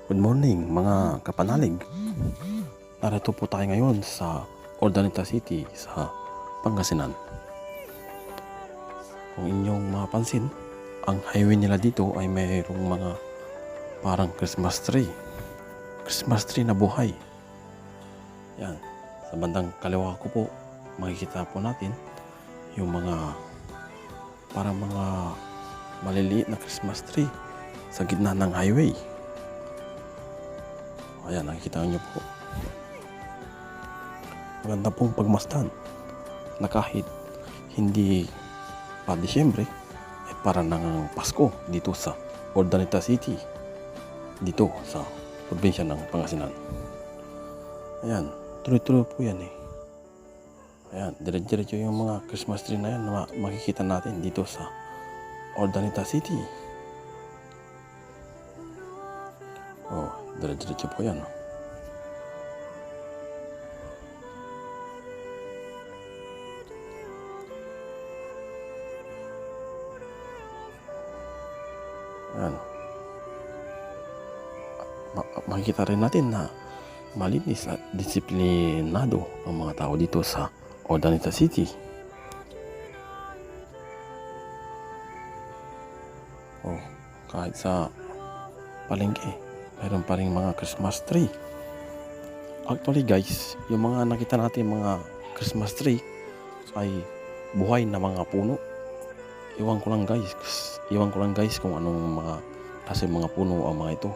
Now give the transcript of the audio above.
Good morning mga kapanalig. Narito po tayo ngayon sa Urdaneta City sa Pangasinan. Kung inyong mapansin, ang highway nila dito ay mayroong mga parang Christmas tree. Christmas tree na buhay. Yan. Sa bandang kaliwa ko po, makikita po natin yung mga parang mga maliliit na Christmas tree sa gitna ng highway. Ayan, nakikita nyo po. Maganda pong pagmasdan na kahit hindi pa Disyembre, para nang Pasko dito sa Urdaneta City, dito sa probinsya ng Pangasinan. Ayan, tuloy-tuloy po yan eh. Ayan, dire-diretso yung mga Christmas tree na yan na makikita natin dito sa Urdaneta City. Oh, dire-diretso po yan. Ayan. Makikita rin natin na malinis at disiplinado ang mga tao dito sa Urdaneta City. Oh, kahit sa palengke, mayroon pa rin mga Christmas tree. Actually guys, yung mga nakita natin mga Christmas tree ay buhay na mga puno. Iwan ko lang guys kung anong mga klase mga puno ang mga ito.